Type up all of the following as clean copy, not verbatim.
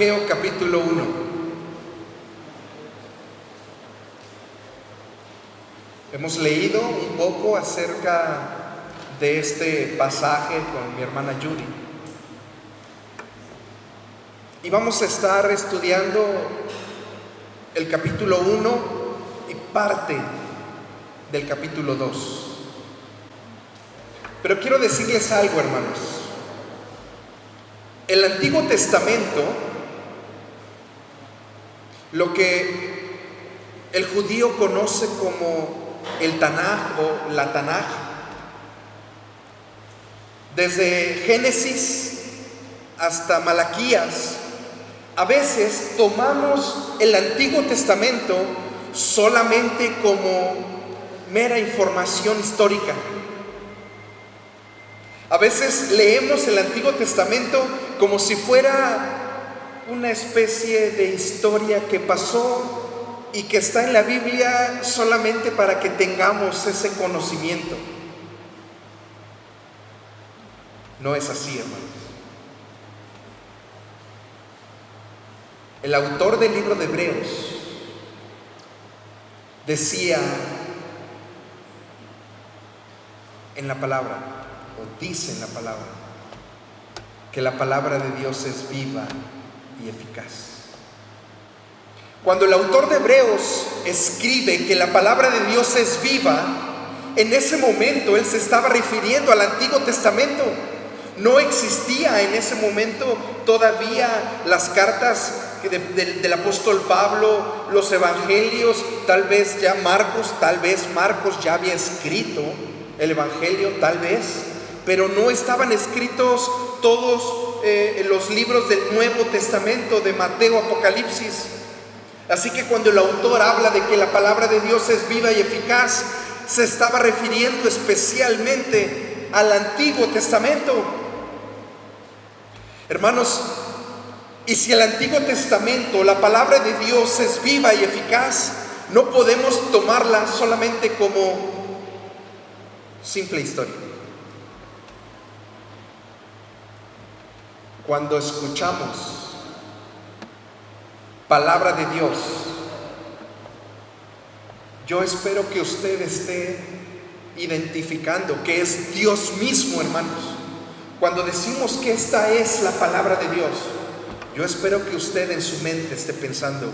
Ageo capítulo 1. Hemos leído un poco acerca de este pasaje con mi hermana Judy. Y vamos a estar estudiando el capítulo 1 y parte del capítulo 2. Pero quiero decirles algo, hermanos. El Antiguo Testamento, lo que el judío conoce como el Tanaj o la Tanaj, desde Génesis hasta Malaquías, a veces tomamos el Antiguo Testamento solamente como mera información histórica. A veces leemos el Antiguo Testamento como si fuera una especie de historia que pasó y que está en la Biblia solamente para que tengamos ese conocimiento. No es así, hermanos. El autor del libro de Hebreos decía en la palabra, o dice en la palabra, que la palabra de Dios es viva y eficaz. Cuando el autor de Hebreos escribe que la palabra de Dios es viva, en ese momento él se estaba refiriendo al Antiguo Testamento. No existía en ese momento todavía las cartas del apóstol Pablo, los evangelios, tal vez Marcos ya había escrito el evangelio, tal vez, pero no estaban escritos todos los libros del Nuevo Testamento, de Mateo, Apocalipsis. Así que cuando el autor habla de que la palabra de Dios es viva y eficaz, se estaba refiriendo especialmente al Antiguo Testamento. Hermanos, y si el Antiguo Testamento, la palabra de Dios es viva y eficaz, no podemos tomarla solamente como simple historia. Cuando escuchamos palabra de Dios, yo espero que usted esté identificando que es Dios mismo, hermanos. Cuando decimos que esta es la palabra de Dios, yo espero que usted en su mente esté pensando,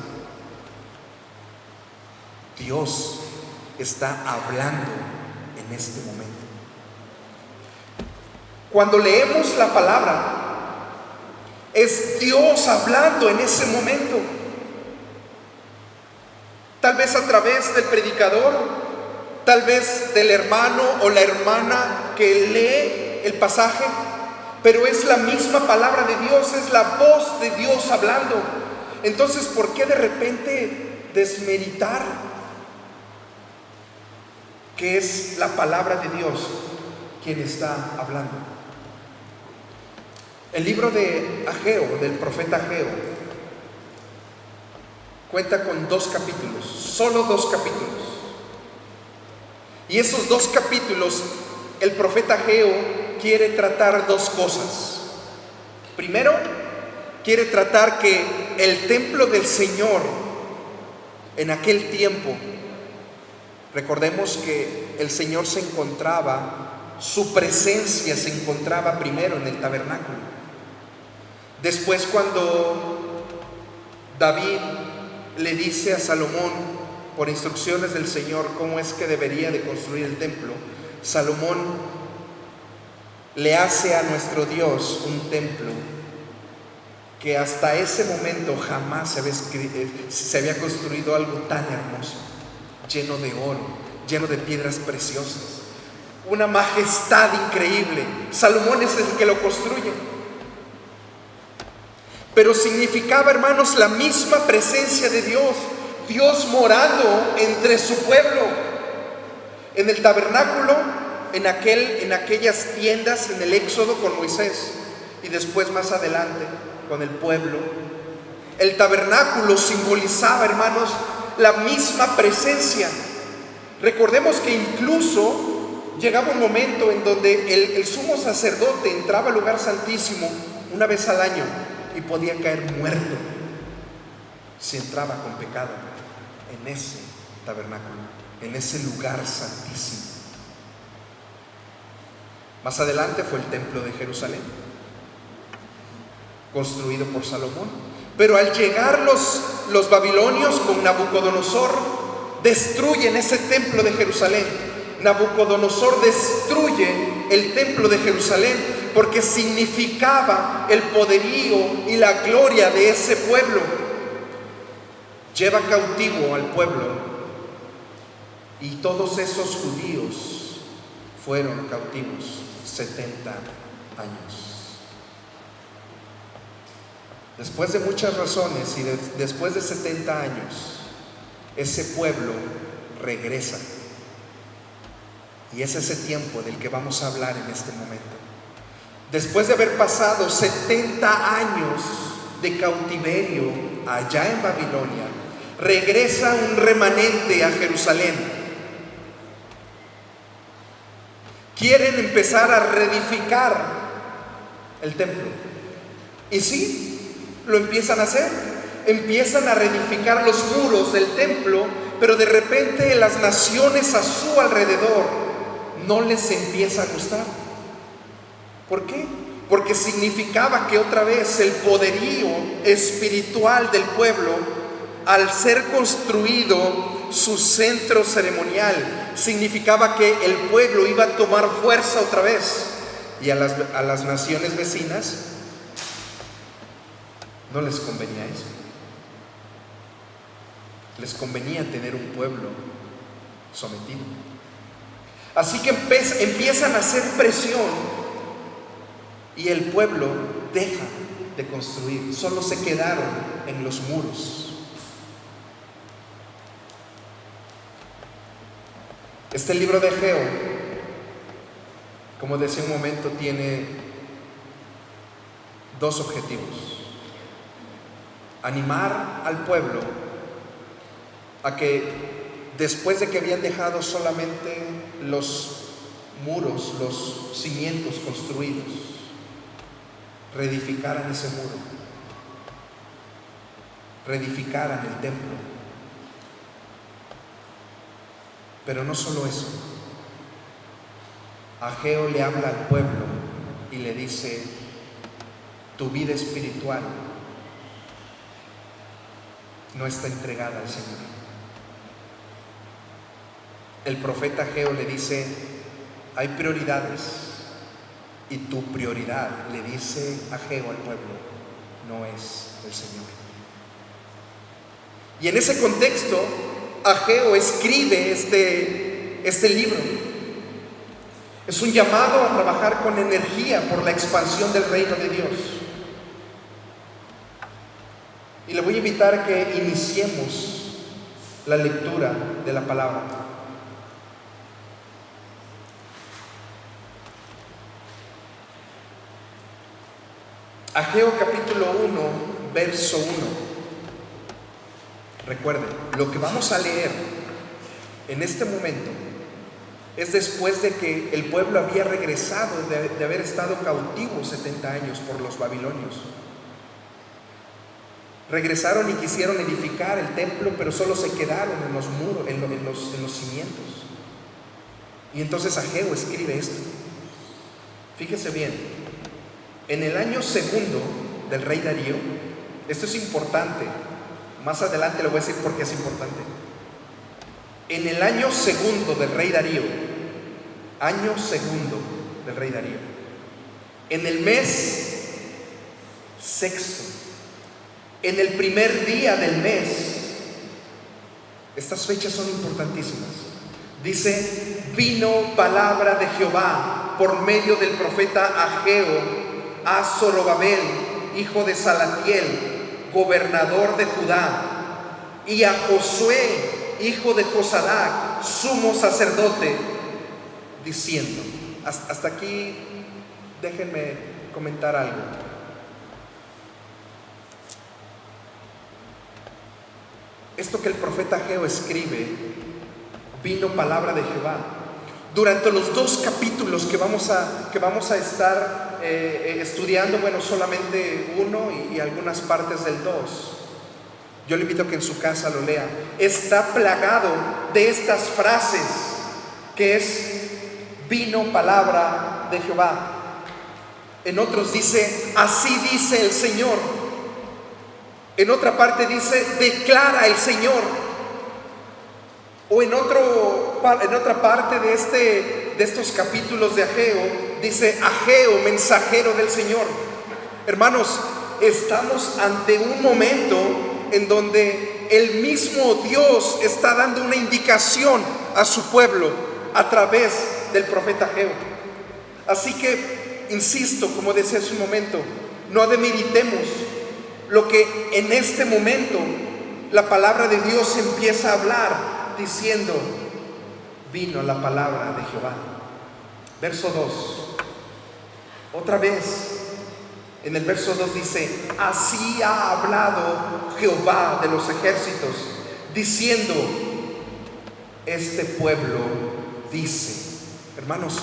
Dios está hablando en este momento. Cuando leemos la palabra, es Dios hablando en ese momento. Tal vez a través del predicador, tal vez del hermano o la hermana que lee el pasaje, pero es la misma palabra de Dios, es la voz de Dios hablando. Entonces, ¿por qué de repente desmeritar que es la palabra de Dios quien está hablando? El libro de Ageo, del profeta Ageo, cuenta con 2 capítulos, solo 2 capítulos. Y esos 2 capítulos, el profeta Ageo quiere tratar 2 cosas. Primero, quiere tratar que el templo del Señor en aquel tiempo, recordemos que el Señor su presencia se encontraba primero en el tabernáculo. Después, cuando David le dice a Salomón, por instrucciones del Señor, cómo es que debería de construir el templo, Salomón le hace a nuestro Dios un templo que hasta ese momento jamás se había construido algo tan hermoso, lleno de oro, lleno de piedras preciosas, una majestad increíble. Salomón es el que lo construye. Pero significaba, hermanos, la misma presencia de Dios, Dios morando entre su pueblo. En el tabernáculo, en aquellas tiendas, en el Éxodo con Moisés, y después más adelante con el pueblo. El tabernáculo simbolizaba, hermanos, la misma presencia. Recordemos que incluso llegaba un momento en donde el sumo sacerdote entraba al lugar santísimo una vez al año y podía caer muerto si entraba con pecado en ese tabernáculo, en ese lugar santísimo. Más adelante fue el templo de Jerusalén, construido por Salomón. Pero al llegar los babilonios con Nabucodonosor, destruyen ese templo de Jerusalén. Nabucodonosor destruye el templo de Jerusalén porque significaba el poderío y la gloria de ese pueblo. Lleva cautivo al pueblo y todos esos judíos fueron cautivos 70 años. Después de muchas razones y después de 70 años, ese pueblo regresa. Y es ese tiempo del que vamos a hablar en este momento. Después de haber pasado 70 años de cautiverio allá en Babilonia, regresa un remanente a Jerusalén. Quieren empezar a reedificar el templo. Y sí, lo empiezan a hacer. Empiezan a reedificar los muros del templo, pero de repente las naciones a su alrededor no les empieza a gustar. ¿Por qué? Porque significaba que otra vez el poderío espiritual del pueblo, al ser construido su centro ceremonial, significaba que el pueblo iba a tomar fuerza otra vez. Y a las naciones vecinas no les convenía eso. Les convenía tener un pueblo sometido. Así que empiezan a hacer presión y el pueblo deja de construir. Solo se quedaron en los muros. Este libro de Ageo, como decía un momento, tiene dos objetivos: animar al pueblo a que después de que habían dejado solamente los muros, los cimientos construidos, reedificaran ese muro, reedificaran el templo. Pero no solo eso. Ageo le habla al pueblo y le dice: tu vida espiritual no está entregada al Señor. El profeta Ageo le dice: hay prioridades, y tu prioridad, le dice Ageo al pueblo, no es el Señor. Y en ese contexto, Ageo escribe este libro. Es un llamado a trabajar con energía por la expansión del reino de Dios. Y le voy a invitar a que iniciemos la lectura de la palabra. Ageo capítulo 1, verso 1. Recuerden, lo que vamos a leer en este momento es después de que el pueblo había regresado de haber estado cautivo 70 años por los babilonios. Regresaron y quisieron edificar el templo, pero solo se quedaron en los muros, en los cimientos. Y entonces Ageo escribe esto. Fíjese bien. En el año segundo del rey Darío, esto es importante, más adelante le voy a decir por qué es importante. En el año segundo del rey Darío, en el mes sexto, en el primer día del mes, estas fechas son importantísimas. Dice: vino palabra de Jehová por medio del profeta Ageo a Zorobabel, hijo de Salatiel, gobernador de Judá, y a Josué, hijo de Josadac, sumo sacerdote, diciendo. Hasta aquí déjenme comentar algo. Esto que el profeta Ageo escribe, vino palabra de Jehová. Durante los 2 capítulos que vamos a estar estudiando, bueno, solamente 1 y algunas partes del 2. Yo le invito a que en su casa lo lea. Está plagado de estas frases que es: vino palabra de Jehová. En otros dice: así dice el Señor. En otra parte dice: declara el Señor. O en otra parte de estos capítulos de Ageo dice: Ageo, mensajero del Señor. Hermanos, estamos ante un momento en donde el mismo Dios está dando una indicación a su pueblo a través del profeta Ageo. Así que, insisto, como decía hace un momento, no demeritemos lo que en este momento la palabra de Dios empieza a hablar, diciendo: vino la palabra de Jehová. Verso 2, otra vez. En el verso 2 dice: así ha hablado Jehová de los ejércitos, diciendo: este pueblo dice. Hermanos,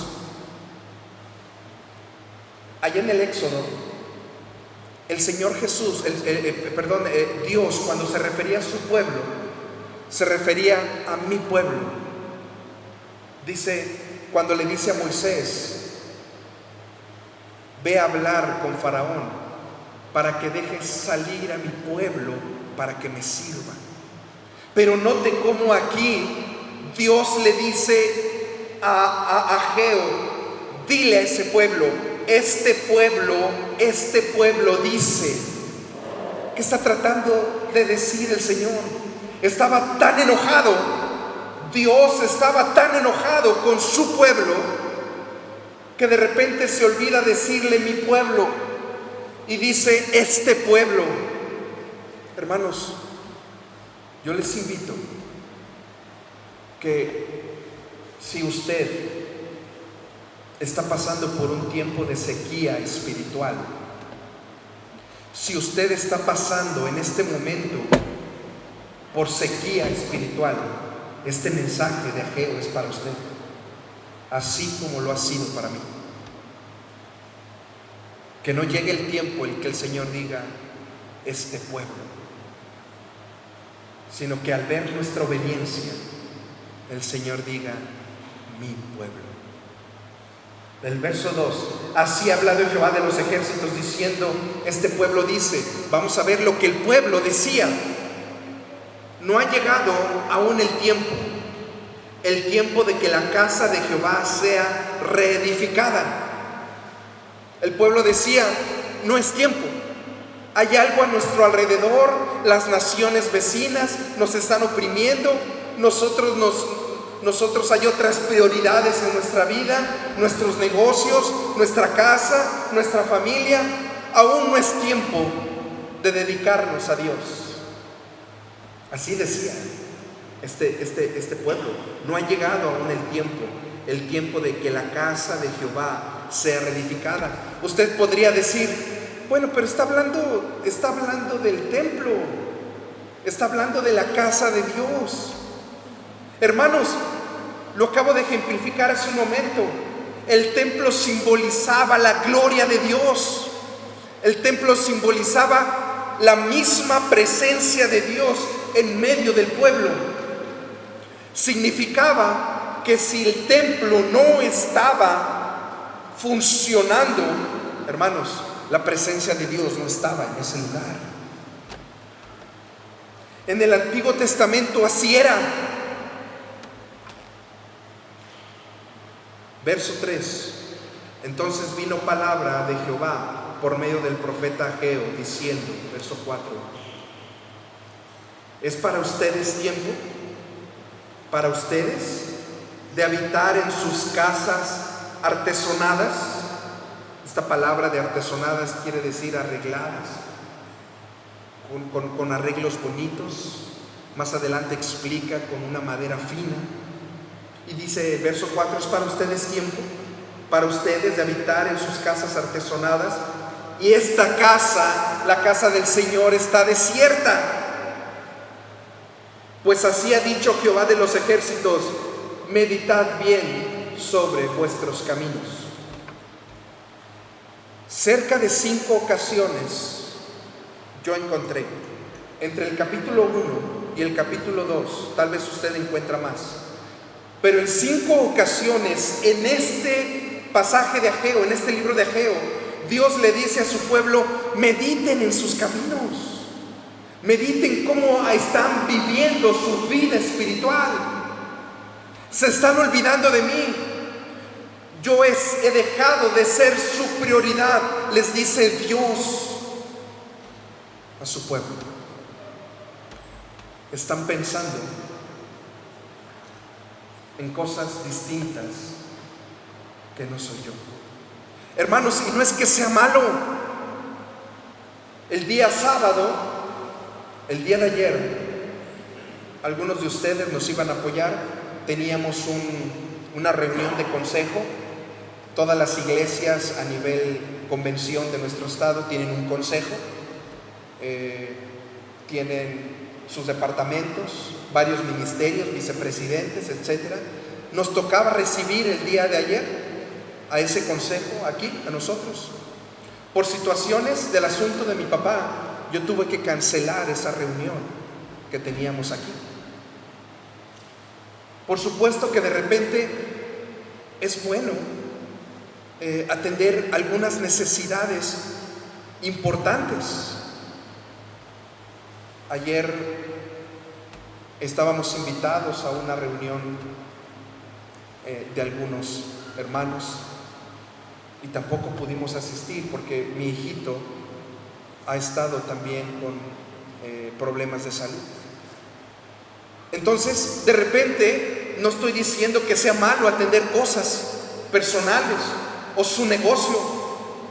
allá en el Éxodo, el Señor Jesús, Dios, cuando se refería a su pueblo, se refería a mi pueblo. Dice, cuando le dice a Moisés: ve a hablar con Faraón para que dejes salir a mi pueblo para que me sirva. Pero note cómo aquí Dios le dice a Ageo: dile a ese pueblo, este pueblo dice. ¿Qué está tratando de decir el Señor? Estaba tan enojado, Dios estaba tan enojado con su pueblo, que de repente se olvida decirle mi pueblo y dice este pueblo. Hermanos, yo les invito que si usted está pasando por un tiempo de sequía espiritual, si usted está pasando en este momento por sequía espiritual, este mensaje de Ageo es para usted, así como lo ha sido para mí. Que no llegue el tiempo en que el Señor diga este pueblo, sino que al ver nuestra obediencia, el Señor diga mi pueblo. Del verso 2: así ha hablado Jehová de los ejércitos, diciendo, este pueblo dice. Vamos a ver lo que el pueblo decía. No ha llegado aún el tiempo de que la casa de Jehová sea reedificada. El pueblo decía: no es tiempo. Hay algo a nuestro alrededor, las naciones vecinas nos están oprimiendo, nosotros hay otras prioridades en nuestra vida, nuestros negocios, nuestra casa, nuestra familia. Aún no es tiempo de dedicarnos a Dios. Así decía este pueblo. No ha llegado aún el tiempo de que la casa de Jehová sea reedificada. Usted podría decir: bueno, pero está hablando del templo, está hablando de la casa de Dios. Hermanos, lo acabo de ejemplificar hace un momento. El templo simbolizaba la gloria de Dios. El templo simbolizaba la misma presencia de Dios en medio del pueblo. Significaba que si el templo no estaba funcionando, hermanos, la presencia de Dios no estaba en ese lugar. En el Antiguo Testamento así era. Verso 3: entonces vino palabra de Jehová por medio del profeta Ageo, diciendo, verso 4: ¿es para ustedes tiempo? ¿Para ustedes de habitar en sus casas artesonadas? Esta palabra de artesonadas quiere decir arregladas, con arreglos bonitos. Más adelante explica con una madera fina. Y dice, verso 4: ¿es para ustedes tiempo? Para ustedes de habitar en sus casas artesonadas. Y esta casa, la casa del Señor, está desierta. Pues así ha dicho Jehová de los ejércitos: meditad bien sobre vuestros caminos. cerca de 5 ocasiones yo encontré, entre el capítulo 1 y el capítulo 2, tal vez usted encuentra más, pero en 5 ocasiones en este pasaje de Ageo, en este libro de Ageo, Dios le dice a su pueblo: mediten en sus caminos, mediten cómo están viviendo su vida espiritual. Se están olvidando de mí. Yo he dejado de ser su prioridad, les dice Dios a su pueblo. Están pensando en cosas distintas que no soy yo. Hermanos, y no es que sea malo. El día sábado, el día de ayer, algunos de ustedes nos iban a apoyar. Teníamos una reunión de consejo. Todas las iglesias a nivel convención de nuestro estado tienen un consejo, tienen sus departamentos, varios ministerios, vicepresidentes, etc. Nos tocaba recibir el día de ayer a ese consejo aquí, a nosotros. Por situaciones del asunto de mi papá, yo tuve que cancelar esa reunión que teníamos aquí. Por supuesto que de repente es bueno atender algunas necesidades importantes. Ayer estábamos invitados a una reunión de algunos hermanos y tampoco pudimos asistir porque mi hijito ha estado también con problemas de salud. Entonces, de repente, no estoy diciendo que sea malo atender cosas personales o su negocio,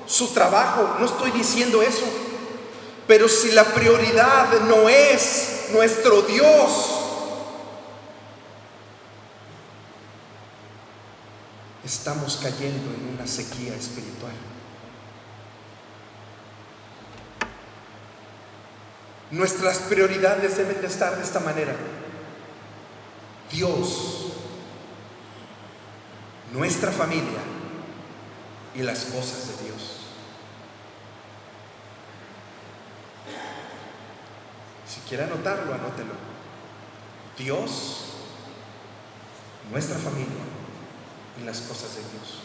su trabajo, no estoy diciendo eso. Pero si la prioridad no es nuestro Dios, estamos cayendo en una sequía espiritual. Nuestras prioridades deben de estar de esta manera: Dios, nuestra familia y las cosas de Dios. Si quiere anotarlo, anótelo. Dios, nuestra familia y las cosas de Dios.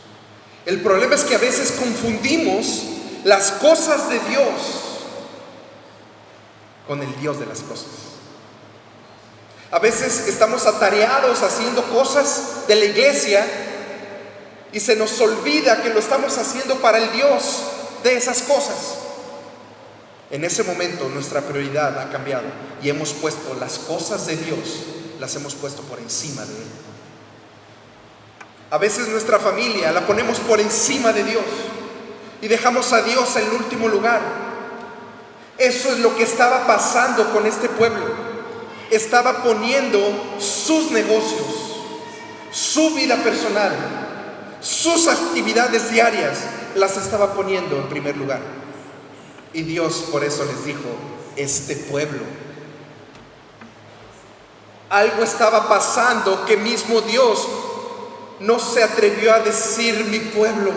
El problema es que a veces confundimos las cosas de Dios con el Dios de las cosas. A veces estamos atareados haciendo cosas de la iglesia y se nos olvida que lo estamos haciendo para el Dios de esas cosas. En ese momento nuestra prioridad ha cambiado y hemos puesto las cosas de Dios, las hemos puesto por encima de Él. A veces nuestra familia la ponemos por encima de Dios y dejamos a Dios en el último lugar. Eso es lo que estaba pasando con este pueblo. Estaba poniendo sus negocios, su vida personal, sus actividades diarias, las estaba poniendo en primer lugar. Y Dios por eso les dijo: este pueblo. Algo estaba pasando que mismo Dios no se atrevió a decir mi pueblo.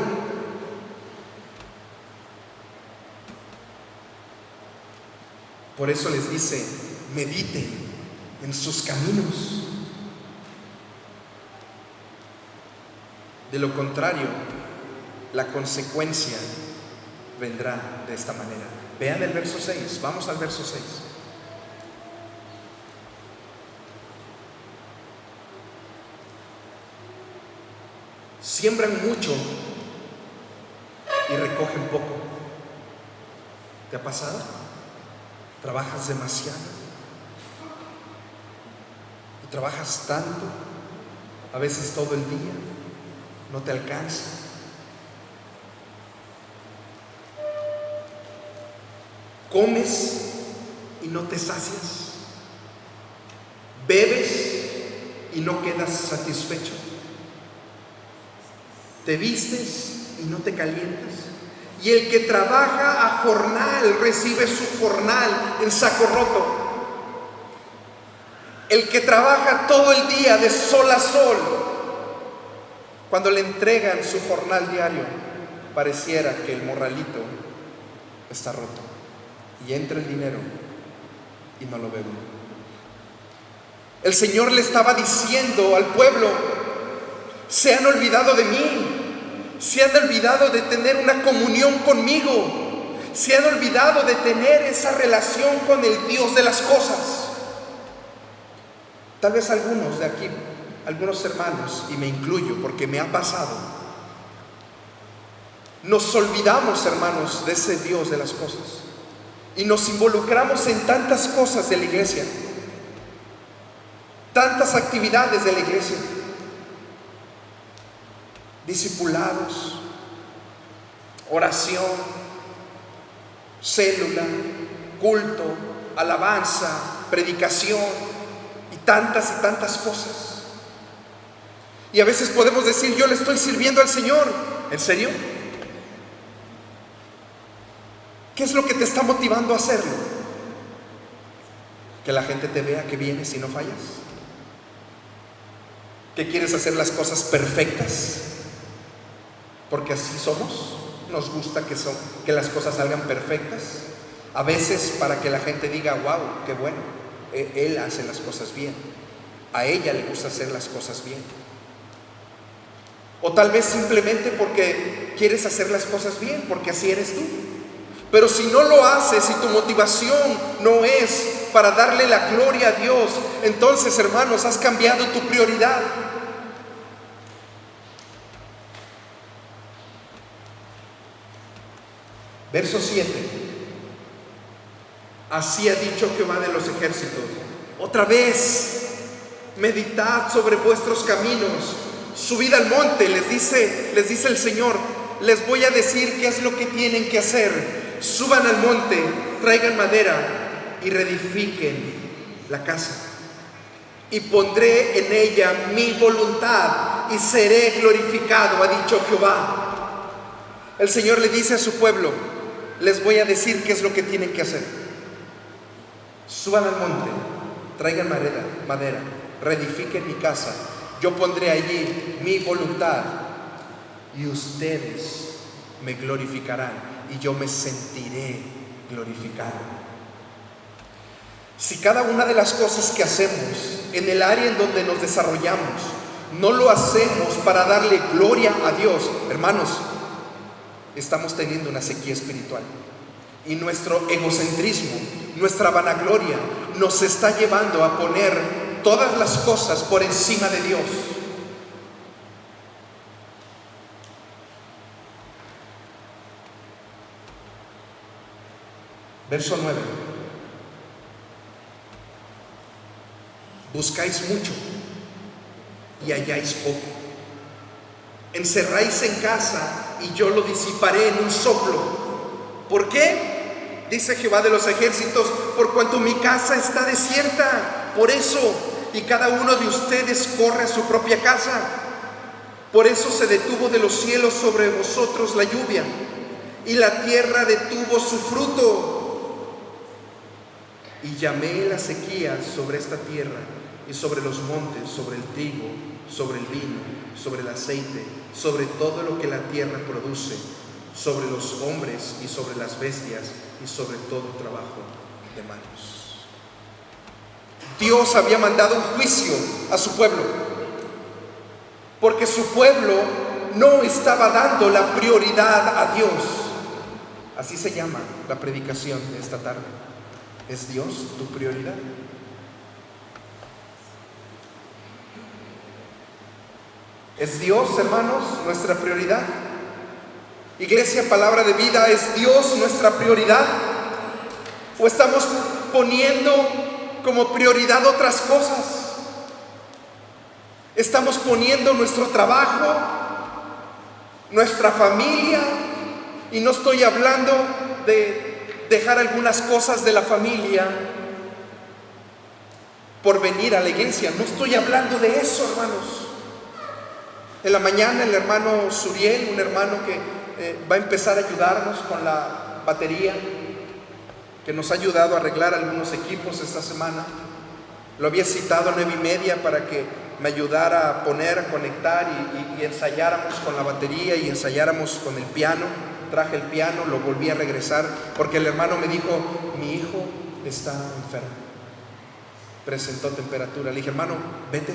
Por eso les dice: mediten en sus caminos. De lo contrario, la consecuencia vendrá de esta manera. Vean el verso 6, vamos al verso 6. Siembran mucho y recogen poco. ¿Te ha pasado? Trabajas demasiado y trabajas tanto, a veces todo el día, no te alcanza. Comes y no te sacias. Bebes y no quedas satisfecho. Te vistes y no te calientas. Y el que trabaja a jornal recibe su jornal en saco roto. El que trabaja todo el día de sol a sol, cuando le entregan su jornal diario, pareciera que el morralito está roto y entra el dinero y no lo ve uno. El Señor le estaba diciendo al pueblo: se han olvidado de mí, se han olvidado de tener una comunión conmigo, se han olvidado de tener esa relación con el Dios de las cosas. Tal vez algunos de aquí, algunos hermanos, y me incluyo porque me ha pasado, nos olvidamos, hermanos, de ese Dios de las cosas y nos involucramos en tantas cosas de la iglesia, tantas actividades de la iglesia, discipulados, oración, célula, culto, alabanza, predicación y tantas cosas. Y a veces podemos decir: yo le estoy sirviendo al Señor. ¿En serio? ¿Qué es lo que te está motivando a hacerlo? Que la gente te vea que vienes y no fallas, que quieres hacer las cosas perfectas, porque así somos. Nos gusta que las cosas salgan perfectas, a veces para que la gente diga: wow, qué bueno, él hace las cosas bien, a ella le gusta hacer las cosas bien. O tal vez simplemente porque quieres hacer las cosas bien, porque así eres tú. Pero si no lo haces y tu motivación no es para darle la gloria a Dios, entonces, hermanos, has cambiado tu prioridad. Verso 7. Así ha dicho Jehová de los ejércitos: otra vez, meditad sobre vuestros caminos, subid al monte. Les dice el Señor: les voy a decir qué es lo que tienen que hacer. Suban al monte, traigan madera y reedifiquen la casa, y pondré en ella mi voluntad y seré glorificado, ha dicho Jehová. El Señor le dice a su pueblo: les voy a decir qué es lo que tienen que hacer. Suban al monte, traigan madera, reedifiquen mi casa, yo pondré allí mi voluntad y ustedes me glorificarán y yo me sentiré glorificado. Si cada una de las cosas que hacemos en el área en donde nos desarrollamos no lo hacemos para darle gloria a Dios, hermanos, estamos teniendo una sequía espiritual. Y nuestro egocentrismo, nuestra vanagloria nos está llevando a poner todas las cosas por encima de Dios. Verso 9. Buscáis mucho y halláis poco. Encerráis en casa y yo lo disiparé en un soplo. ¿Por qué? Dice Jehová de los ejércitos: por cuanto mi casa está desierta. Por eso, y cada uno de ustedes corre a su propia casa. Por eso se detuvo de los cielos sobre vosotros la lluvia, y la tierra detuvo su fruto. Y llamé la sequía sobre esta tierra y sobre los montes, sobre el trigo, sobre el vino, sobre el aceite, sobre todo lo que la tierra produce, sobre los hombres y sobre las bestias y sobre todo trabajo de manos. Dios había mandado un juicio a su pueblo, porque su pueblo no estaba dando la prioridad a Dios. Así se llama la predicación de esta tarde. ¿Es Dios tu prioridad? ¿Es Dios, hermanos, nuestra prioridad? Iglesia, Palabra de Vida, ¿es Dios nuestra prioridad? ¿O estamos poniendo como prioridad otras cosas? Estamos poniendo nuestro trabajo, nuestra familia, y no estoy hablando de dejar algunas cosas de la familia por venir a la iglesia. No estoy hablando de eso, hermanos. En la mañana el hermano Suriel, un hermano que va a empezar a ayudarnos con la batería, que nos ha ayudado a arreglar algunos equipos esta semana, lo había citado a 9:30 para que me ayudara a poner, a conectar y ensayáramos con la batería y ensayáramos con el piano. Traje el piano, lo volví a regresar porque el hermano me dijo: mi hijo está enfermo, presentó temperatura. Le dije: hermano, vete.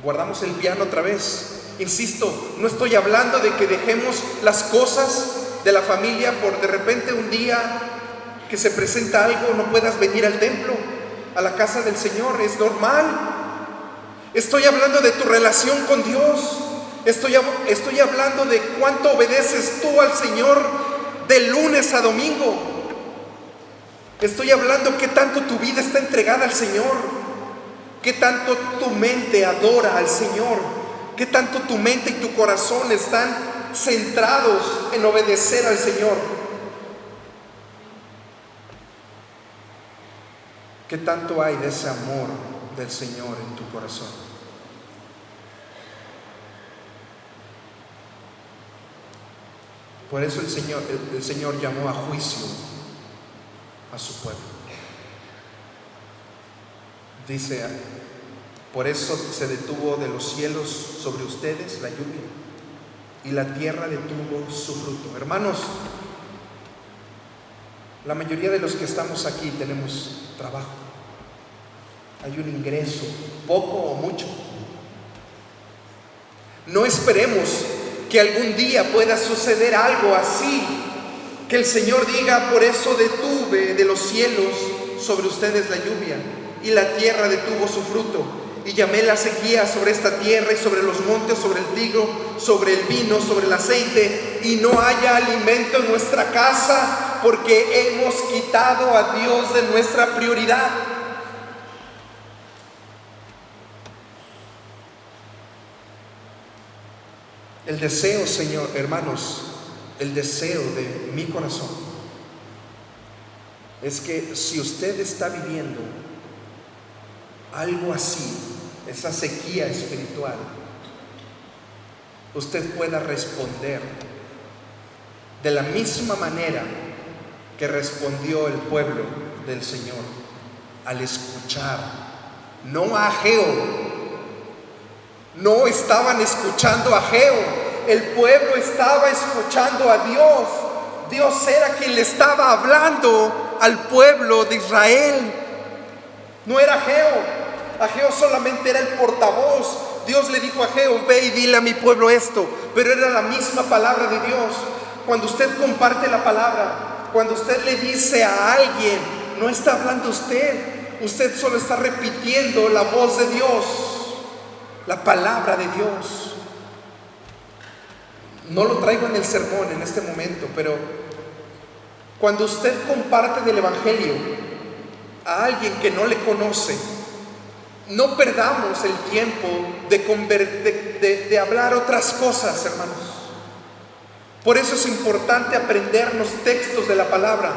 Guardamos el piano otra vez. Insisto, no estoy hablando de que dejemos las cosas de la familia por de repente un día que se presenta algo, no puedas venir al templo, a la casa del Señor. Es normal. Estoy hablando de tu relación con Dios. Estoy hablando de cuánto obedeces tú al Señor de lunes a domingo. Estoy hablando qué tanto tu vida está entregada al Señor, qué tanto tu mente adora al Señor, qué tanto tu mente y tu corazón están centrados en obedecer al Señor, qué tanto hay de ese amor del Señor en tu corazón. Por eso el Señor llamó a juicio a su pueblo. Dice: por eso se detuvo de los cielos sobre ustedes la lluvia, y la tierra detuvo su fruto. Hermanos, la mayoría de los que estamos aquí tenemos trabajo. Hay un ingreso, poco o mucho. No esperemos que algún día pueda suceder algo así, que el Señor diga: por eso detuve de los cielos sobre ustedes la lluvia, y la tierra detuvo su fruto, y llamé la sequía sobre esta tierra y sobre los montes, sobre el trigo, sobre el vino, sobre el aceite, y no haya alimento en nuestra casa, porque hemos quitado a Dios de nuestra prioridad. El deseo, Señor, hermanos, el deseo de mi corazón es que si usted está viviendo algo así, esa sequía espiritual, usted pueda responder de la misma manera que respondió el pueblo del Señor al escuchar, no a Ageo. No estaban escuchando a Ageo, el pueblo estaba escuchando a Dios. Dios era quien le estaba hablando al pueblo de Israel. No era Ageo. Ageo solamente era el portavoz. Dios le dijo a Ageo: ve y dile a mi pueblo esto, pero era la misma palabra de Dios. Cuando usted comparte la palabra, cuando usted le dice a alguien, no está hablando usted solo está repitiendo la voz de Dios, la palabra de Dios. No lo traigo en el sermón en este momento, pero cuando usted comparte del Evangelio a alguien que no le conoce, no perdamos el tiempo de hablar otras cosas, hermanos. Por eso es importante aprendernos textos de la palabra.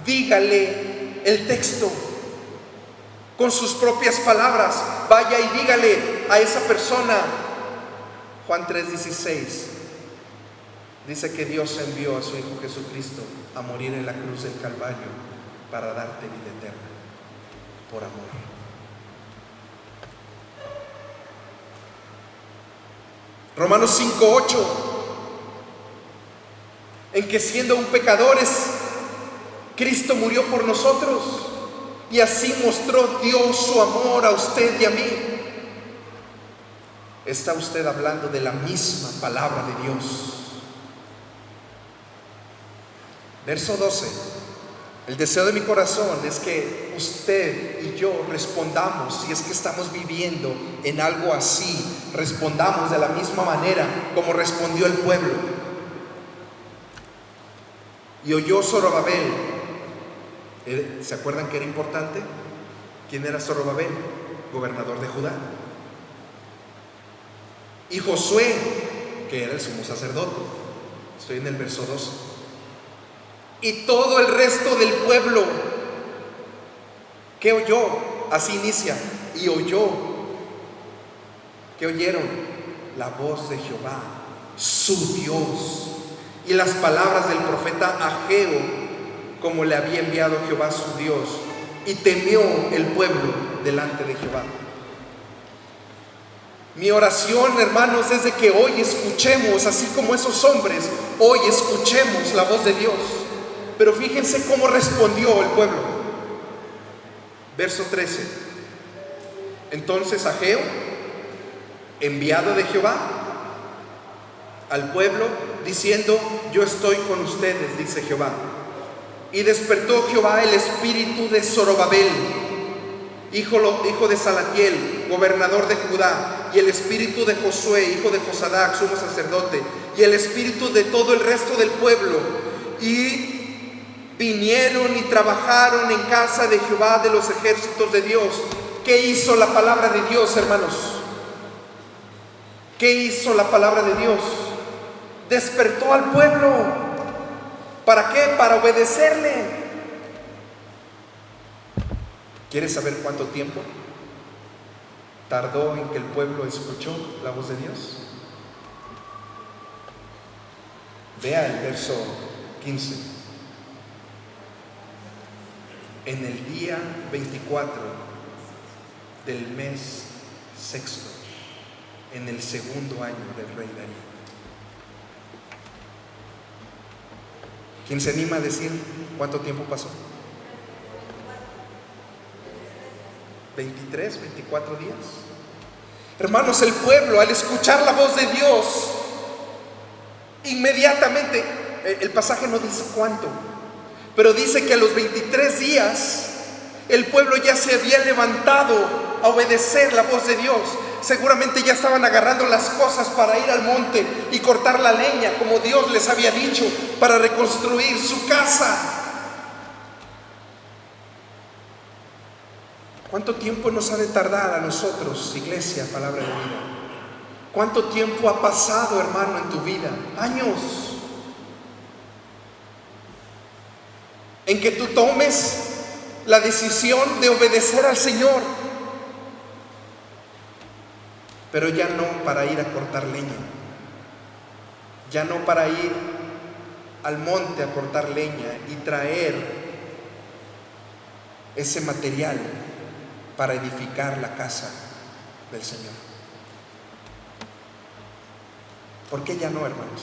Dígale el texto con sus propias palabras. Vaya y dígale a esa persona. Juan 3:16 dice que Dios envió a su Hijo Jesucristo a morir en la cruz del Calvario para darte vida eterna por amor. Romanos 5:8, en que siendo aún pecadores, Cristo murió por nosotros, y así mostró Dios su amor a usted y a mí. Está usted hablando de la misma palabra de Dios. Verso 12. El deseo de mi corazón es que usted y yo respondamos, si es que estamos viviendo en algo así, respondamos de la misma manera como respondió el pueblo. Y oyó Zorobabel. ¿Se acuerdan que era importante? ¿Quién era Zorobabel? Gobernador de Judá. Y Josué, que era el sumo sacerdote. Estoy en el verso 12. Y todo el resto del pueblo, ¿qué oyó? Así inicia. Y oyó. ¿Qué oyeron? La voz de Jehová, su Dios, y las palabras del profeta Ageo, como le había enviado Jehová su Dios. Y temió el pueblo delante de Jehová. Mi oración, hermanos, es de que hoy escuchemos, así como esos hombres, hoy escuchemos la voz de Dios. Pero fíjense cómo respondió el pueblo. Verso 13. Entonces Ageo, enviado de Jehová al pueblo, diciendo: yo estoy con ustedes, dice Jehová. Y despertó Jehová el espíritu de Zorobabel, hijo de Salatiel, gobernador de Judá, y el espíritu de Josué, hijo de Josadac, sumo sacerdote, y el espíritu de todo el resto del pueblo, y vinieron y trabajaron en casa de Jehová de los ejércitos de Dios. ¿Qué hizo la palabra de Dios, hermanos? ¿Qué hizo la palabra de Dios? Despertó al pueblo. ¿Para qué? Para obedecerle. ¿Quieres saber cuánto tiempo tardó en que el pueblo escuchó la voz de Dios? Vea el verso 15. En el día 24 del mes sexto, en el segundo año del rey Darío. ¿Quién se anima a decir cuánto tiempo pasó? 23, 24 días. Hermanos, el pueblo, al escuchar la voz de Dios, inmediatamente, el pasaje no dice cuánto, pero dice que a los 23 días el pueblo ya se había levantado a obedecer la voz de Dios. Seguramente ya estaban agarrando las cosas para ir al monte y cortar la leña, como Dios les había dicho, para reconstruir su casa. ¿Cuánto tiempo nos ha de tardar a nosotros, iglesia, palabra de vida? ¿Cuánto tiempo ha pasado, hermano, en tu vida? Años. En que tú tomes la decisión de obedecer al Señor, pero ya no para ir a cortar leña, ya no para ir al monte a cortar leña y traer ese material para edificar la casa del Señor. ¿Por qué ya no, hermanos?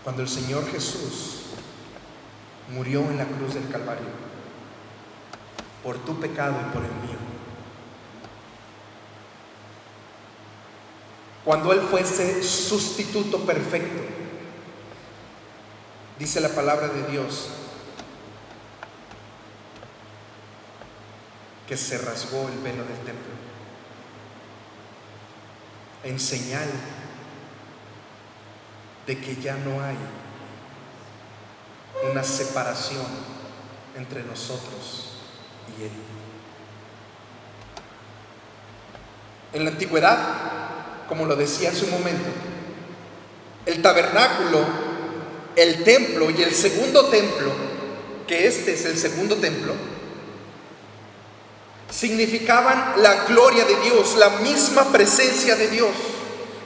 Cuando el Señor Jesús murió en la cruz del Calvario por tu pecado y por el mío, cuando Él fue ese sustituto perfecto, dice la palabra de Dios que se rasgó el velo del templo en señal de que ya no hay una separación entre nosotros y Él. En la antigüedad, como lo decía hace un momento, el tabernáculo, el templo y el segundo templo, que este es el segundo templo, significaban la gloria de Dios, la misma presencia de Dios.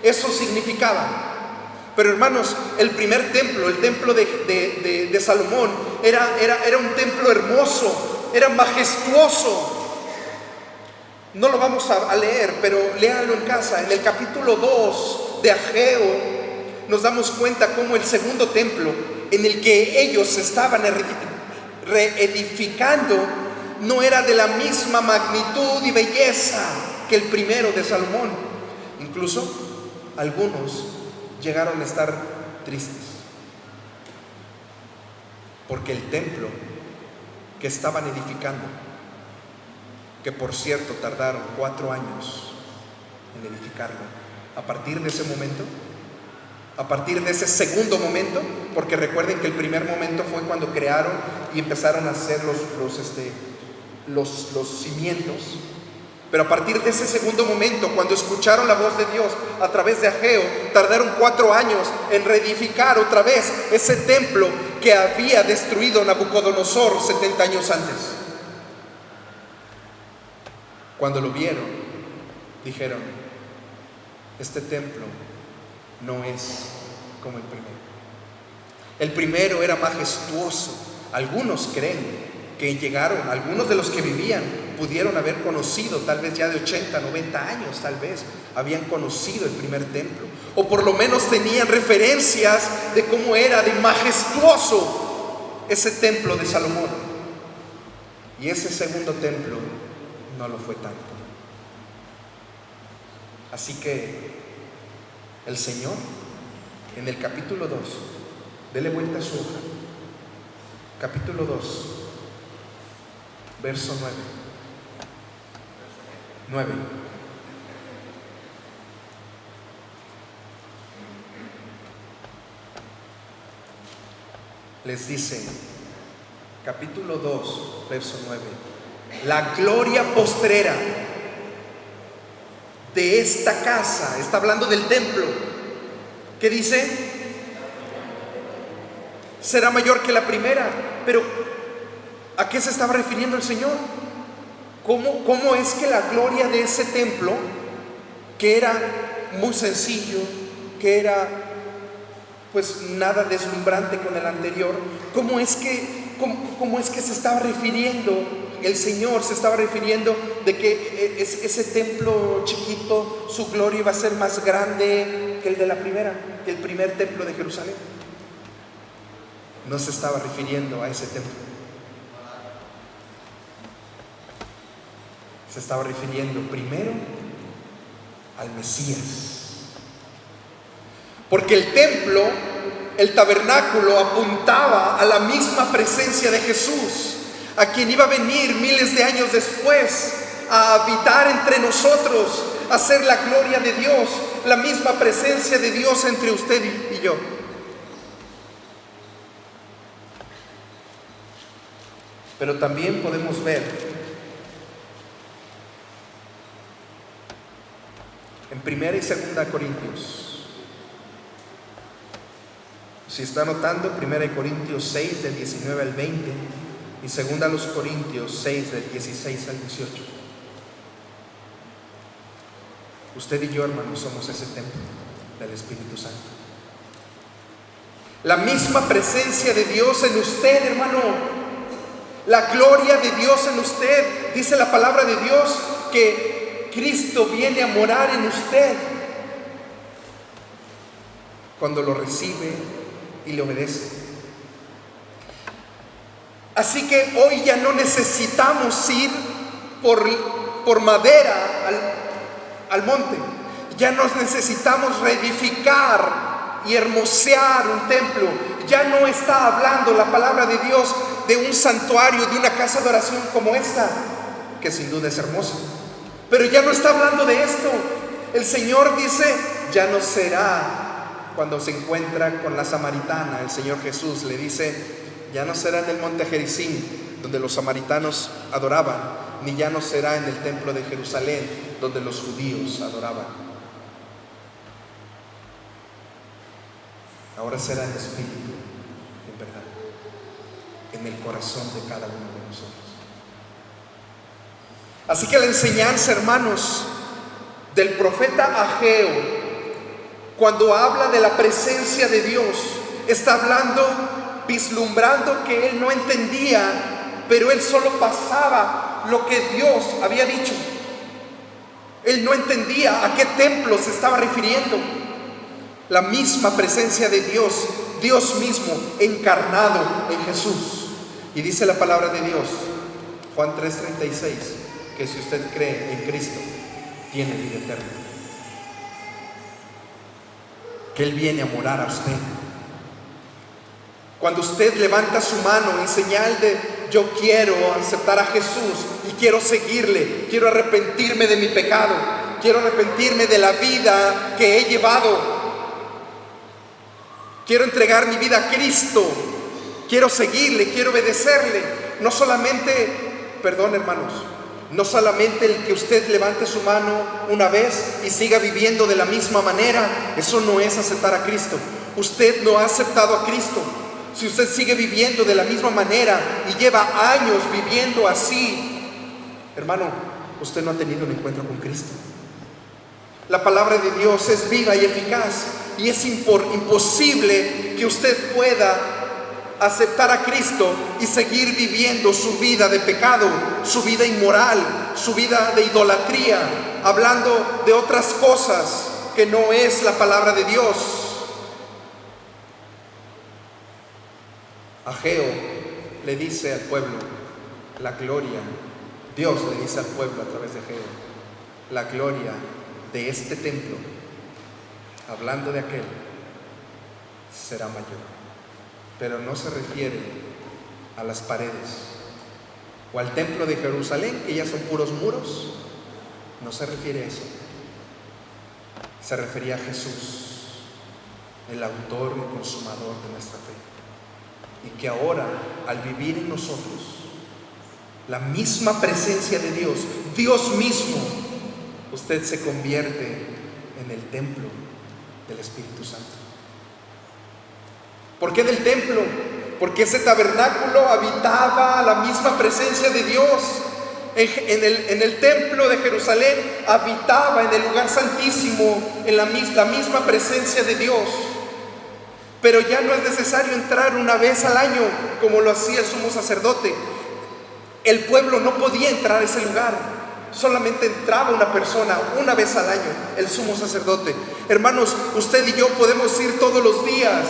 Eso significaba. Pero hermanos, el primer templo, el templo de Salomón, era un templo hermoso, era majestuoso. No lo vamos a leer, pero léanlo en casa. En el capítulo 2 de Ageo nos damos cuenta cómo el segundo templo, en el que ellos estaban reedificando, no era de la misma magnitud y belleza que el primero de Salomón. Incluso algunos llegaron a estar tristes, porque el templo que estaban edificando, que por cierto tardaron 4 años en edificarlo, a partir de ese momento, a partir de ese segundo momento, porque recuerden que el primer momento fue cuando crearon y empezaron a hacer los cimientos, pero a partir de ese segundo momento, cuando escucharon la voz de Dios a través de Ageo, tardaron 4 años en reedificar otra vez ese templo que había destruido Nabucodonosor 70 años antes. Cuando lo vieron, dijeron: este templo no es como el primero. El primero era majestuoso. Algunos creen que llegaron, algunos de los que vivían, pudieron haber conocido, tal vez ya de 80, 90 años, tal vez, habían conocido el primer templo, o por lo menos tenían referencias de cómo era de majestuoso ese templo de Salomón. Y ese segundo templo no lo fue tanto. Así que el Señor, en el capítulo 2, dele vuelta a su hoja, capítulo 2, verso 9. Les dice, capítulo 2, verso 9: la gloria postrera de esta casa, está hablando del templo, ¿qué dice? Será mayor que la primera. Pero ¿a qué se estaba refiriendo el Señor? ¿Cómo es que la gloria de ese templo, que era muy sencillo, que era pues nada deslumbrante con el anterior, cómo es que se estaba refiriendo, el Señor se estaba refiriendo de que ese templo chiquito, su gloria iba a ser más grande que el de la primera, que el primer templo de Jerusalén? No se estaba refiriendo a ese templo, se estaba refiriendo primero al Mesías. Porque el templo, el tabernáculo, apuntaba a la misma presencia de Jesús, a quien iba a venir miles de años después a habitar entre nosotros, a ser la gloria de Dios, la misma presencia de Dios entre usted y yo. Pero también podemos ver en 1 y 2 Corintios. Si está anotando, 1 Corintios 6 del 19 al 20 y 2 Corintios 6 del 16 al 18. Usted y yo, hermanos, somos ese templo del Espíritu Santo. La misma presencia de Dios en usted, hermano. La gloria de Dios en usted. Dice la palabra de Dios que Cristo viene a morar en usted cuando lo recibe y le obedece. Así que hoy ya no necesitamos ir por madera al monte. Ya no necesitamos reedificar y hermosear un templo. Ya no está hablando la palabra de Dios de un santuario, de una casa de oración como esta, que sin duda es hermosa, pero ya no está hablando de esto. El Señor dice, ya no será. Cuando se encuentra con la samaritana, el Señor Jesús le dice, ya no será en el monte Gerizim, donde los samaritanos adoraban, ni ya no será en el templo de Jerusalén, donde los judíos adoraban. Ahora será en espíritu, en verdad, en el corazón de cada uno de nosotros. Así que la enseñanza, hermanos, del profeta Ageo, cuando habla de la presencia de Dios, está hablando, vislumbrando que él no entendía, pero él solo pasaba lo que Dios había dicho. Él no entendía a qué templo se estaba refiriendo. La misma presencia de Dios, Dios mismo encarnado en Jesús. Y dice la palabra de Dios, Juan 3:36, que si usted cree en Cristo, tiene vida eterna. Que Él viene a morar a usted. Cuando usted levanta su mano en señal de yo quiero aceptar a Jesús y quiero seguirle, quiero arrepentirme de mi pecado, quiero arrepentirme de la vida que he llevado, quiero entregar mi vida a Cristo, quiero seguirle, quiero obedecerle. No solamente, perdón hermanos, no solamente el que usted levante su mano una vez y siga viviendo de la misma manera, eso no es aceptar a Cristo. Usted no ha aceptado a Cristo. Si usted sigue viviendo de la misma manera y lleva años viviendo así, hermano, usted no ha tenido un encuentro con Cristo. La palabra de Dios es viva y eficaz, y es imposible que usted pueda aceptar a Cristo y seguir viviendo su vida de pecado, su vida inmoral, su vida de idolatría, hablando de otras cosas que no es la palabra de Dios. Ageo le dice al pueblo, la gloria, Dios le dice al pueblo a través de Ageo, la gloria de este templo, hablando de aquel, será mayor. Pero no se refiere a las paredes o al templo de Jerusalén, que ya son puros muros. No se refiere a eso. Se refería a Jesús, el autor y consumador de nuestra fe, y que ahora, al vivir en nosotros la misma presencia de Dios, Dios mismo, usted se convierte en el templo del Espíritu Santo. ¿Por qué del templo? Porque ese tabernáculo habitaba la misma presencia de Dios. En el templo de Jerusalén habitaba, en el lugar santísimo, en la misma presencia de Dios. Pero ya no es necesario entrar una vez al año como lo hacía el sumo sacerdote. El pueblo no podía entrar a ese lugar. Solamente entraba una persona una vez al año, el sumo sacerdote. Hermanos, usted y yo podemos ir todos los días,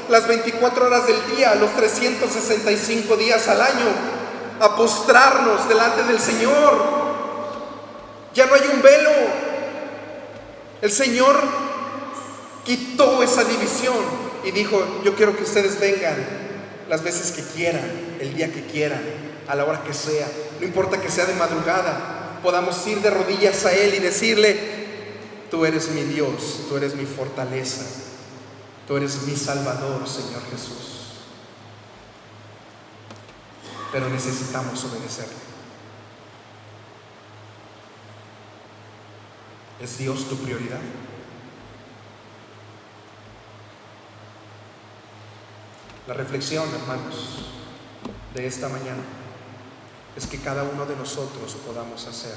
las 24 horas del día, los 365 días al año, a postrarnos delante del Señor. Ya no hay un velo. El Señor quitó esa división y dijo: yo quiero que ustedes vengan las veces que quieran, el día que quieran, a la hora que sea. No importa que sea de madrugada, podamos ir de rodillas a Él y decirle: tú eres mi Dios, tú eres mi fortaleza, tú eres mi Salvador, Señor Jesús. Pero necesitamos obedecerle. ¿Es Dios tu prioridad? La reflexión, hermanos, de esta mañana es que cada uno de nosotros podamos hacer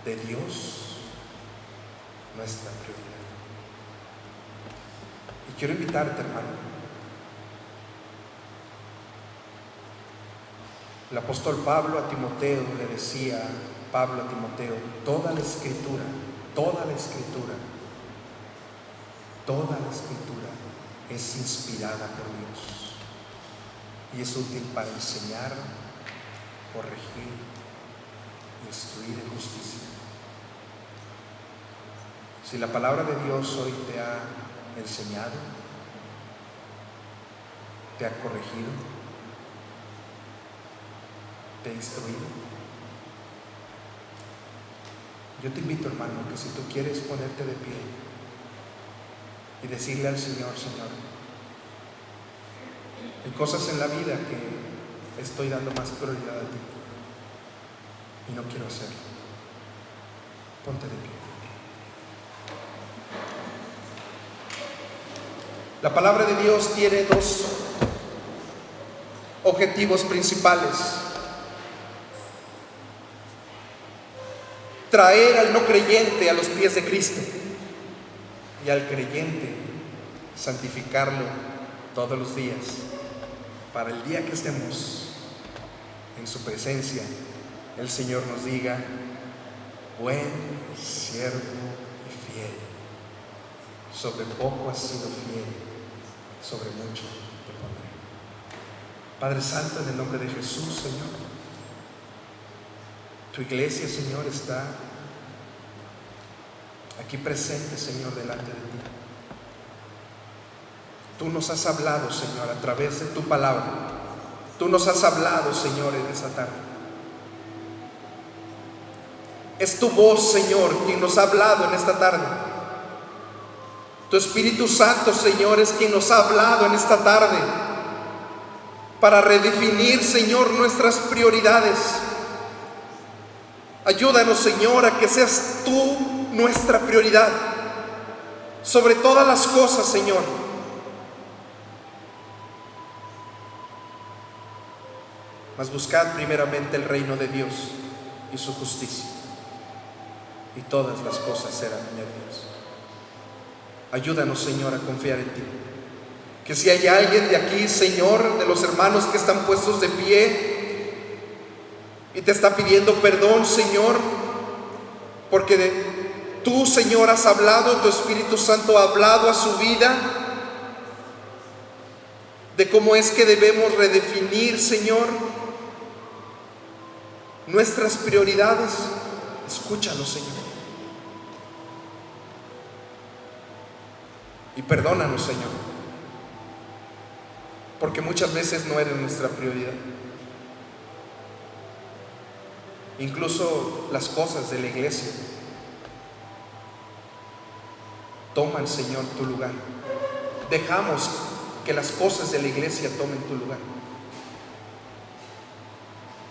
de Dios nuestra prioridad. Y quiero invitarte, hermano. El apóstol Pablo a Timoteo le decía, Pablo a Timoteo: toda la escritura es inspirada por Dios y es útil para enseñar, corregir, instruir en justicia. Si la palabra de Dios hoy te ha enseñado, te ha corregido, te ha instruido, yo te invito, hermano, que si tú quieres ponerte de pie y decirle al Señor: Señor, hay cosas en la vida que estoy dando más prioridad a ti y no quiero hacerlo. Ponte de pie. La palabra de Dios tiene dos objetivos principales: traer al no creyente a los pies de Cristo, y al creyente santificarlo todos los días, para el día que estemos en su presencia, el Señor nos diga: buen siervo y fiel, sobre poco has sido fiel, sobre mucho te pondré. Padre Santo, en el nombre de Jesús, Señor, tu iglesia, Señor, está aquí presente, Señor, delante de ti. Tú nos has hablado, Señor, a través de tu palabra. Tú nos has hablado, Señor, en esta tarde. Es tu voz, Señor, quien nos ha hablado en esta tarde. Tu Espíritu Santo, Señor, es quien nos ha hablado en esta tarde para redefinir, Señor, nuestras prioridades. Ayúdanos, Señor, a que seas tú nuestra prioridad sobre todas las cosas, Señor. Mas buscad primeramente el reino de Dios y su justicia, y todas las cosas serán añadidas. Ayúdanos, Señor, a confiar en ti, Que si hay alguien de aquí, Señor, de los hermanos que están puestos de pie y te está pidiendo perdón, Señor, porque tú, Señor, has hablado, tu Espíritu Santo ha hablado a su vida de cómo es que debemos redefinir, Señor, nuestras prioridades. Escúchalo, Señor, y perdónanos, Señor, porque muchas veces no eres nuestra prioridad. Incluso las cosas de la iglesia toman, Señor, tu lugar. Dejamos que las cosas de la iglesia tomen tu lugar.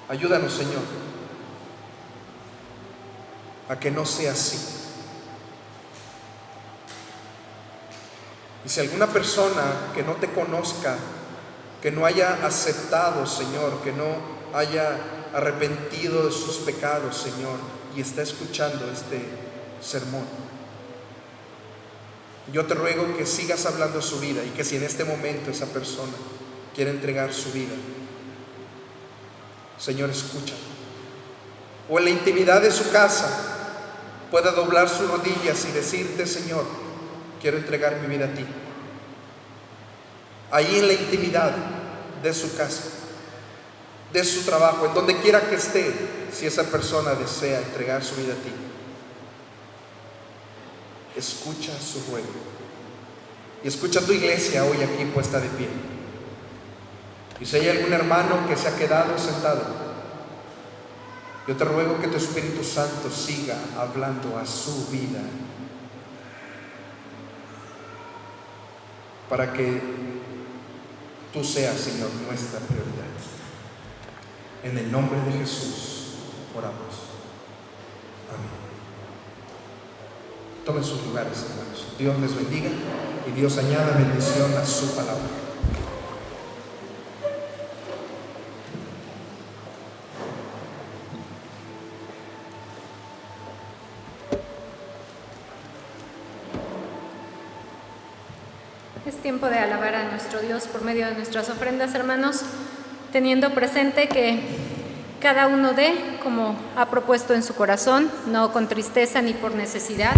Ayúdanos, Señor, a que no sea así. Y si alguna persona que no te conozca, que no haya aceptado, Señor, que no haya arrepentido de sus pecados, Señor, y está escuchando este sermón, yo te ruego que sigas hablando su vida, y que si en este momento esa persona quiere entregar su vida, Señor, escúchalo. O en la intimidad de su casa pueda doblar sus rodillas y decirte: Señor, quiero entregar mi vida a ti. Ahí en la intimidad de su casa, de su trabajo, en donde quiera que esté, si esa persona desea entregar su vida a ti, escucha su ruego. Y escucha tu iglesia hoy aquí puesta de pie. Y si hay algún hermano que se ha quedado sentado, yo te ruego que tu Espíritu Santo siga hablando a su vida, para que tú seas, Señor, nuestra prioridad. En el nombre de Jesús oramos. Amén. Tomen sus lugares, hermanos. Dios les bendiga y Dios añada bendición a su palabra. Es tiempo de alabar a nuestro Dios por medio de nuestras ofrendas, hermanos, teniendo presente que cada uno dé como ha propuesto en su corazón, no con tristeza ni por necesidad,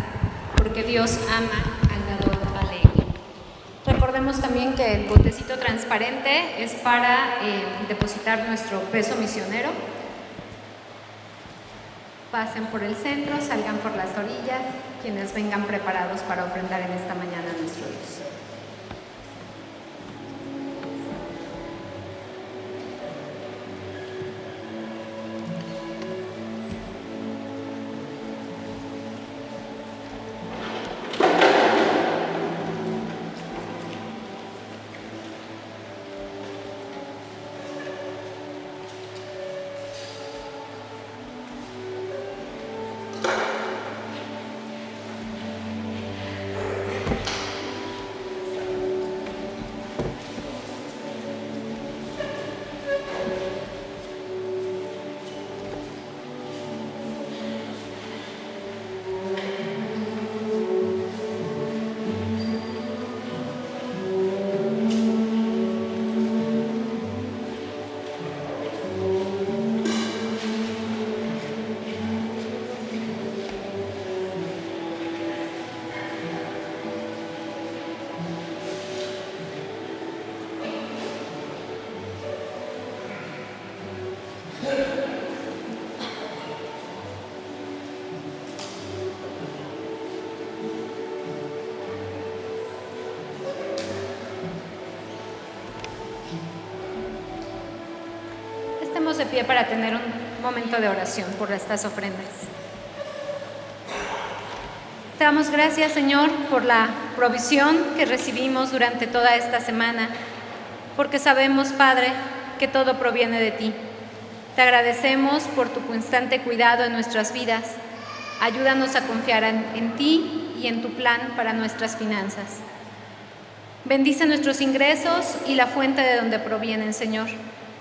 porque Dios ama al dador alegre. Recordemos también que el botecito transparente es para depositar nuestro peso misionero. Pasen por el centro, salgan por las orillas, quienes vengan preparados para ofrendar en esta mañana a nuestro Dios. Estemos de pie para tener un momento de oración por estas ofrendas. Te damos gracias, Señor, por la provisión que recibimos durante toda esta semana, porque sabemos, Padre, que todo proviene de ti. Te agradecemos por tu constante cuidado en nuestras vidas. Ayúdanos a confiar en ti y en tu plan para nuestras finanzas. Bendice nuestros ingresos y la fuente de donde provienen, Señor.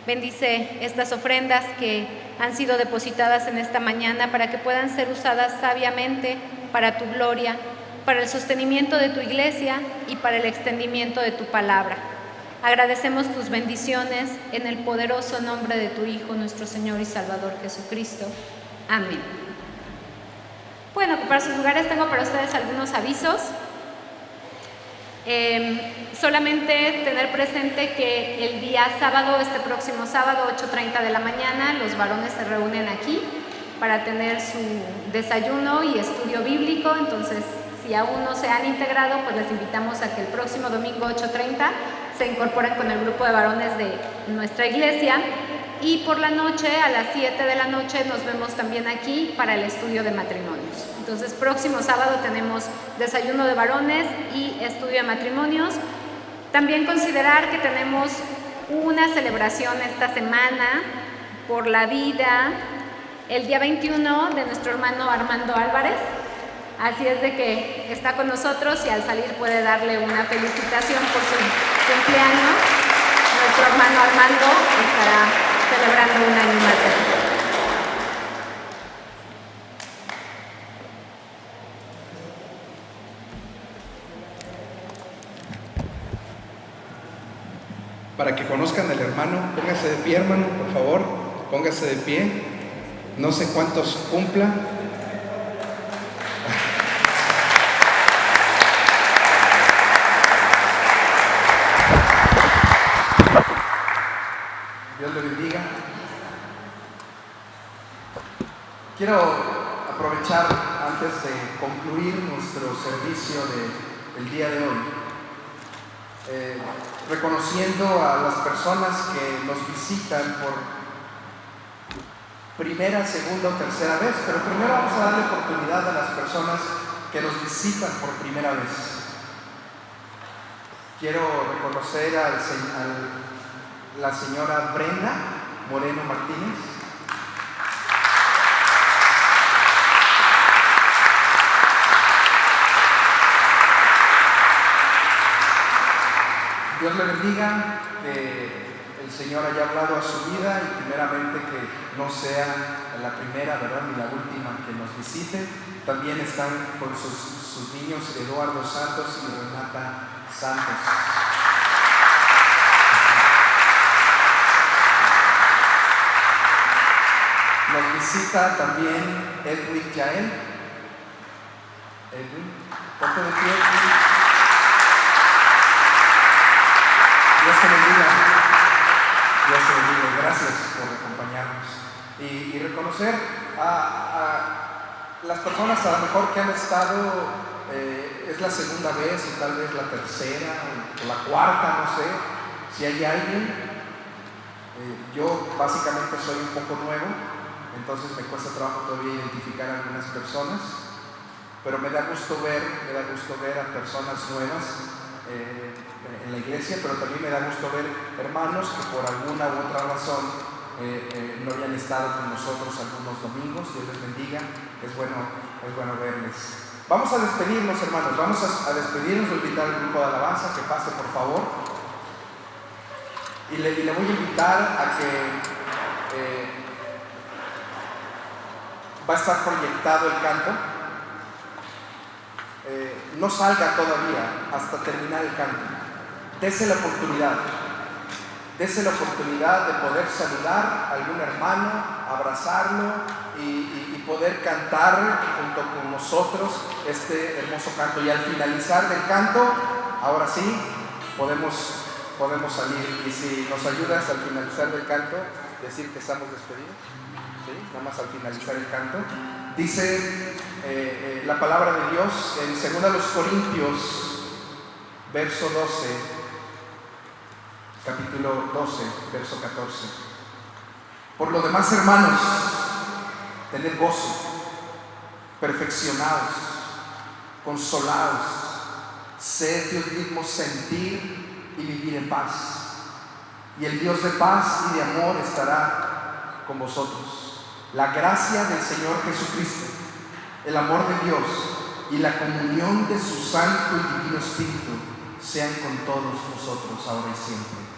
Bendice estas ofrendas que han sido depositadas en esta mañana para que puedan ser usadas sabiamente para tu gloria, para el sostenimiento de tu iglesia y para el extendimiento de tu palabra. Agradecemos tus bendiciones en el poderoso nombre de tu Hijo, nuestro Señor y Salvador Jesucristo. Amén. Bueno, para sus lugares tengo para ustedes algunos avisos. Solamente tener presente que el día sábado, este próximo sábado, 8:30 de la mañana, los varones se reúnen aquí para tener su desayuno y estudio bíblico. Entonces, si aún no se han integrado, pues les invitamos a que el próximo domingo 8:30 se incorporen con el grupo de varones de nuestra iglesia. Y por la noche, a las 7 de la noche, nos vemos también aquí para el estudio de matrimonios. Entonces, próximo sábado tenemos desayuno de varones y estudio de matrimonios. También considerar que tenemos una celebración esta semana por la vida, el día 21, de nuestro hermano Armando Álvarez. Así es de que está con nosotros y al salir puede darle una felicitación por su cumpleaños. Nuestro hermano Armando estará celebrando un año más de vida. Para que conozcan al hermano, póngase de pie, hermano, por favor, póngase de pie. No sé cuántos cumpla. Dios le bendiga. Quiero aprovechar antes de concluir nuestro servicio del día de hoy, reconociendo a las personas que nos visitan por primera, segunda o tercera vez, pero primero vamos a darle oportunidad a las personas que nos visitan por primera vez. Quiero reconocer a la señora Brenda Moreno Martínez. Dios le bendiga, que el Señor haya hablado a su vida y primeramente que no sea la primera, ¿verdad?, ni la última que nos visite. También están con sus niños Eduardo Santos y Renata Santos. Nos visita también Edwin Yael. Edwin, ponte de pie. Dios te bendiga. Dios te bendiga. Gracias por acompañarnos. Y reconocer a las personas a lo mejor que han estado, es la segunda vez y tal vez la tercera o la cuarta, no sé. Si hay alguien, yo básicamente soy un poco nuevo, entonces me cuesta trabajo todavía identificar a algunas personas, pero me da gusto ver a personas nuevas en la iglesia, pero también me da gusto ver hermanos que por alguna u otra razón no habían estado con nosotros algunos domingos. Dios les bendiga, es bueno verles. Vamos a despedirnos, hermanos, vamos a despedirnos. Voy a invitar al grupo de alabanza que pase, por favor, y le voy a invitar a que va a estar proyectado el canto. No salga todavía hasta terminar el canto. Dese la oportunidad de poder saludar a algún hermano, abrazarlo y poder cantar junto con nosotros este hermoso canto. Y al finalizar del canto, ahora sí, podemos salir. Y si nos ayudas al finalizar del canto, decir que estamos despedidos. ¿Sí? Nada más al finalizar el canto. Dice la palabra de Dios en 2 Corintios, verso 12, capítulo 12, verso 14. Por lo demás, hermanos, tened gozo, perfeccionaos, consolaos, sed de un mismo sentir y vivir en paz. Y el Dios de paz y de amor estará con vosotros. La gracia del Señor Jesucristo, el amor de Dios y la comunión de su Santo y Divino Espíritu sean con todos nosotros ahora y siempre.